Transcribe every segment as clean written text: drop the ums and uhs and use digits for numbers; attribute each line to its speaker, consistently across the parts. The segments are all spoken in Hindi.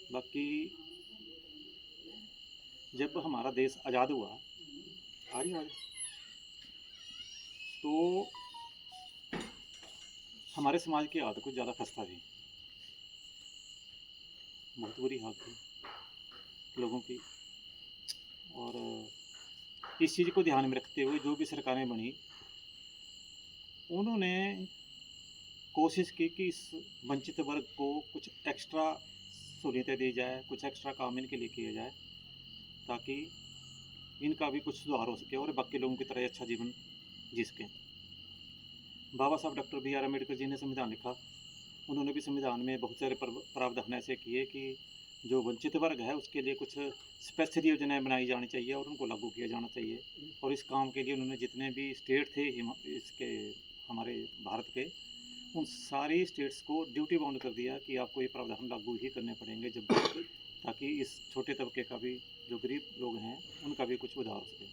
Speaker 1: बाकी जब हमारा देश आज़ाद हुआ, आ रही आवाज़? तो हमारे समाज की हालत कुछ ज़्यादा खस्ता थी, बहुत बुरी हालत थी लोगों की। और इस चीज़ को ध्यान में रखते हुए जो भी सरकारें बनी, उन्होंने कोशिश की कि इस वंचित वर्ग को कुछ एक्स्ट्रा सहूलियतें दी जाए, कुछ एक्स्ट्रा काम इनके लिए किया जाए, ताकि इनका भी कुछ सुधार हो सके और बाकी लोगों की तरह अच्छा जीवन जी सकें। बाबा साहब doctor B are Ambedkar ji ने संविधान लिखा। उन्होंने भी संविधान में बहुत सारे प्रावधान ऐसे किए कि जो वंचित वर्ग है उसके लिए कुछ स्पेशल योजनाएं बनाई जानी चाहिए और उनको लागू किया जाना चाहिए। और इस काम के लिए उन्होंने जितने भी स्टेट थे इसके हमारे भारत के, उन सारी स्टेट्स को ड्यूटी बाउंड कर दिया कि आपको ये प्रावधान लागू ही करने पड़ेंगे जब भी, ताकि इस छोटे तबके का भी, जो गरीब लोग हैं, उनका भी कुछ उधार हो सके।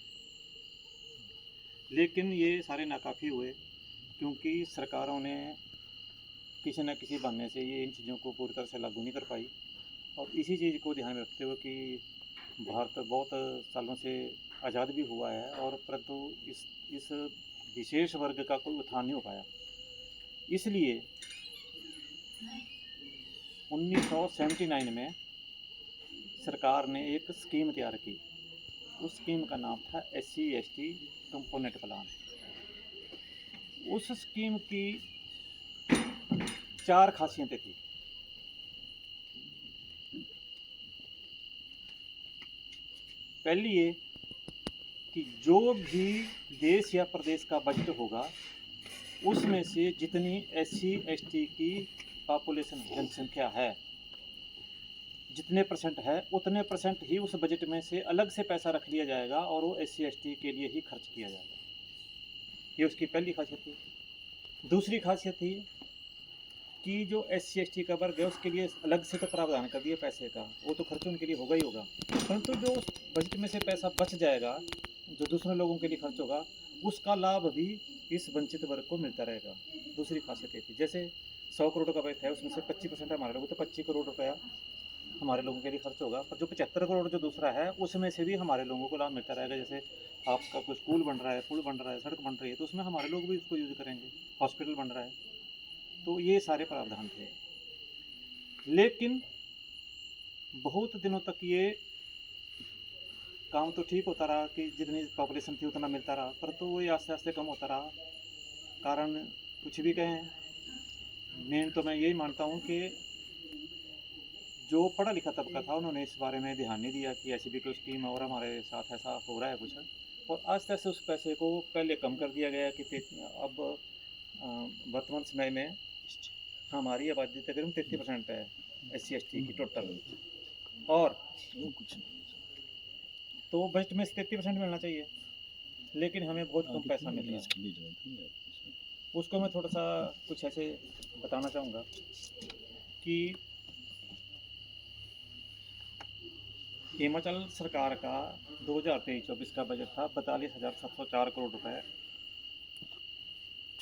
Speaker 1: लेकिन ये सारे नाकाफ़ी हुए, क्योंकि सरकारों ने किसी न किसी बहाने से ये इन चीज़ों को पूरी तरह से लागू नहीं कर पाई। और इसी चीज़ को ध्यान में रखते हुए कि भारत बहुत सालों से आज़ाद भी हुआ है, और परंतु इस विशेष वर्ग का कोई उत्थान नहीं हो पाया। इसलिए 1979 में सरकार ने एक स्कीम तैयार की। उस स्कीम का नाम था SC/ST कंपोनेंट प्लान। उस स्कीम की 4 खासियतें थी। पहली ये कि जो भी देश या प्रदेश का बजट होगा, उसमें से जितनी SC/ST की पॉपुलेशन जनसंख्या है, जितने परसेंट है, उतने परसेंट ही उस बजट में से अलग से पैसा रख लिया जाएगा और वो SC/ST के लिए ही खर्च किया जाएगा। ये उसकी पहली खासियत थी। दूसरी खासियत थी कि जो SC/ST का वर्ग है उसके लिए अलग से तो प्रावधान कर दिया पैसे का, वो तो खर्च उनके लिए होगा ही होगा, परंतु जो बजट में से पैसा बच जाएगा, जो दूसरे लोगों के लिए खर्च होगा, उसका लाभ भी इस वंचित वर्ग को मिलता रहेगा। दूसरी खासियत ये थी, जैसे 100 करोड़ का बजट है, उसमें से 25% हमारे लोगों, तो 25 करोड़ रुपया हमारे लोगों के लिए खर्च होगा, पर जो 75 करोड़ जो दूसरा है, उसमें से भी हमारे लोगों को लाभ मिलता रहेगा। जैसे आपका कोई स्कूल बन रहा है, पुल बन रहा है, सड़क बन रही है, तो उसमें हमारे लोग भी उसको यूज़ करेंगे। हॉस्पिटल बन रहा है, तो ये सारे प्रावधान थे। लेकिन बहुत दिनों तक ये काम तो ठीक होता रहा कि जितनी पॉपुलेशन थी उतना मिलता रहा, परंतु वो आस्ते आस्ते कम होता रहा। कारण कुछ भी कहें, मेन तो मैं यही मानता हूँ कि जो पढ़ा लिखा तबका था, उन्होंने इस बारे में ध्यान नहीं दिया कि ऐसी भी कोई स्कीम है और हमारे साथ ऐसा हो रहा है कुछ। और आस्ते आस्ते उस पैसे को पहले कम कर दिया गया कि अब वर्तमान समय में हमारी आबादी तकरीबन 33% है SC/ST की टोटल। और तो बजट में से 33% मिलना चाहिए, लेकिन हमें बहुत कम पैसा मिल रहा है। उसको मैं थोड़ा सा कुछ ऐसे बताना चाहूँगा कि हिमाचल सरकार का 2023-24 का बजट था 42,704 करोड़ रुपए।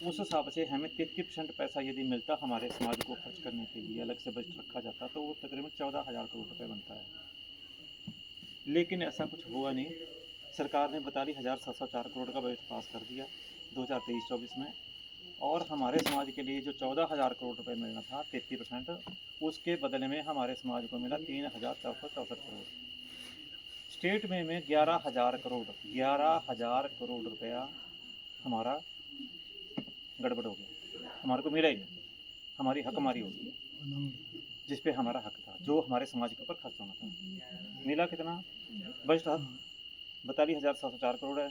Speaker 1: उस हिसाब से हमें 33% पैसा यदि मिलता हमारे समाज को खर्च करने के लिए, अलग से बजट रखा जाता, तो वो तकरीबन 14,000 करोड़ रुपए बनता है। लेकिन ऐसा कुछ हुआ नहीं। सरकार ने 42,704 करोड़ का बजट पास कर दिया 2023-24 में, और हमारे समाज के लिए जो 14,000 करोड़ रुपए मिलना था 33%, उसके बदले में हमारे समाज को मिला 3,464 करोड़। स्टेट में 11,000 करोड़ रुपया हमारा गड़बड़ हो गया, हमारे को मिला ही नहीं। हमारी हकमारी होगी जिस पे हमारा हक था, जो हमारे समाज के ऊपर खर्च होना था। मिला कितना? बजट था 42,704 करोड़ है,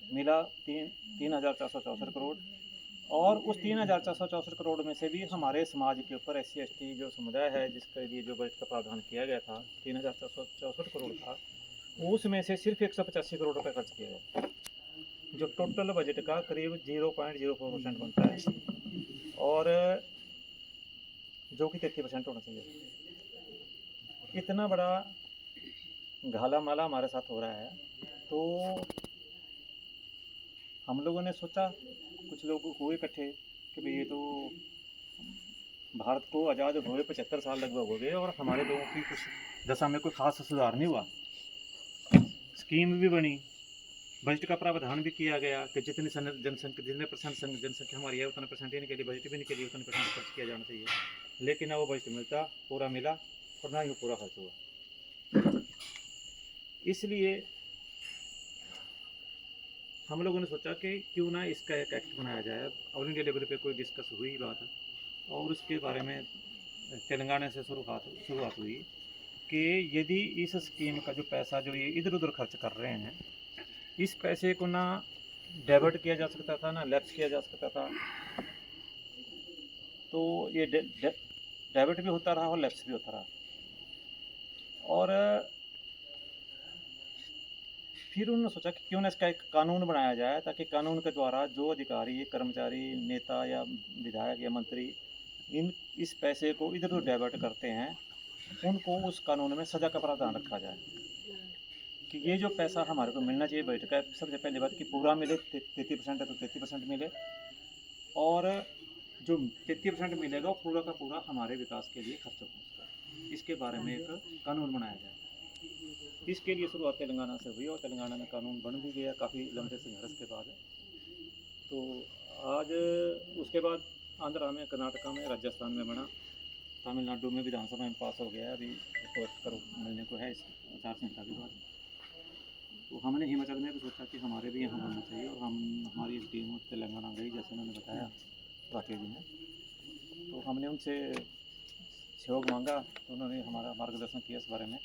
Speaker 1: मिला 3,464 करोड़। और उस 3,464 करोड़ में से भी हमारे समाज के ऊपर SC/ST जो समुदाय है, जिसके लिए जो बजट का प्रावधान किया गया था, 3,464 करोड़ था, उसमें से सिर्फ 185 करोड़ रुपए खर्च किए गए, जो टोटल बजट का करीब 0.04% बनता है, और जो कि 33% होना चाहिए। इतना बड़ा घाला माला हमारे साथ हो रहा है, तो हम लोगों ने सोचा, कुछ लोग हुए इकट्ठे कि भाई ये तो भारत को आज़ाद हुए 75 साल लगभग हो गए और हमारे लोगों की कुछ दशा में कोई खास सुधार नहीं हुआ। स्कीम भी बनी, बजट का प्रावधान भी किया गया कि जितनी जनसंख्या, जितने परसेंट जनसंख्या हमारी है उतने परसेंट इनके लिए बजट भी नहीं के लिए उतने परसेंट खर्च किया जाना चाहिए, लेकिन ना वो बजट मिलता पूरा मिला और ना ही वो पूरा खर्च हुआ। इसलिए हम लोगों ने सोचा कि क्यों ना इसका एक एक्ट बनाया जाए। ऑल इंडिया लेवल पे कोई डिस्कस हुई बात और उसके बारे में तेलंगाना से शुरुआत हुई कि यदि इस स्कीम का जो पैसा जो ये इधर उधर खर्च कर रहे हैं, इस पैसे को ना डाइवर्ट किया जा सकता था, ना लैप्स किया जा सकता था, तो ये डाइवर्ट भी होता रहा और लैप्स भी होता रहा। और फिर उन्होंने सोचा कि क्यों ना इसका एक कानून बनाया जाए, ताकि कानून के द्वारा जो अधिकारी, कर्मचारी, नेता या विधायक या मंत्री इस पैसे को इधर उधर डाइवर्ट करते हैं, उनको उस कानून में सज़ा का प्रावधान रखा जाए कि ये जो पैसा हमारे को मिलना चाहिए बैठ का, सबसे पहली बात कि पूरा मिले, 33% है तो 33% मिले, और जो 33% मिलेगा वो पूरा का पूरा हमारे विकास के लिए खर्च हो। इसके बारे में एक कानून बनाया जाए। इसके लिए शुरुआत तेलंगाना से हुई और तेलंगाना में कानून बन भी गया काफ़ी लंबे संघर्ष के बाद। तो आज उसके बाद आंध्रा में, कर्नाटका में, राजस्थान में बना, तमिलनाडु में विधानसभा में पास हो गया, अभी करो मिलने को है इस आचार संहिता के बाद। तो हमने हिमाचल में भी सोचा कि हमारे भी यहाँ बनना चाहिए, और हमारी एक टीम तेलंगाना गई, जैसे उन्होंने बताया राकेश जी ने। तो हमने उनसे सहयोग मांगा, तो उन्होंने हमारा मार्गदर्शन किया इस बारे में,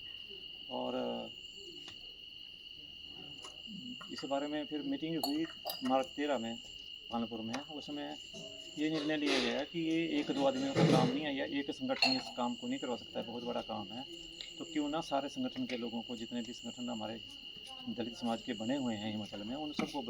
Speaker 1: और इस बारे में फिर मीटिंग हुई मार्च 13 में कानपुर में। उसमें ये निर्णय लिया गया कि ये एक दो आदमियों का काम नहीं है, या एक संगठन इस काम को नहीं करवा सकता है, बहुत बड़ा काम है। तो क्यों ना सारे संगठन के लोगों को, जितने भी संगठन हमारे दलित समाज के बने हुए हैं हिमाचल में, उन सबको बुला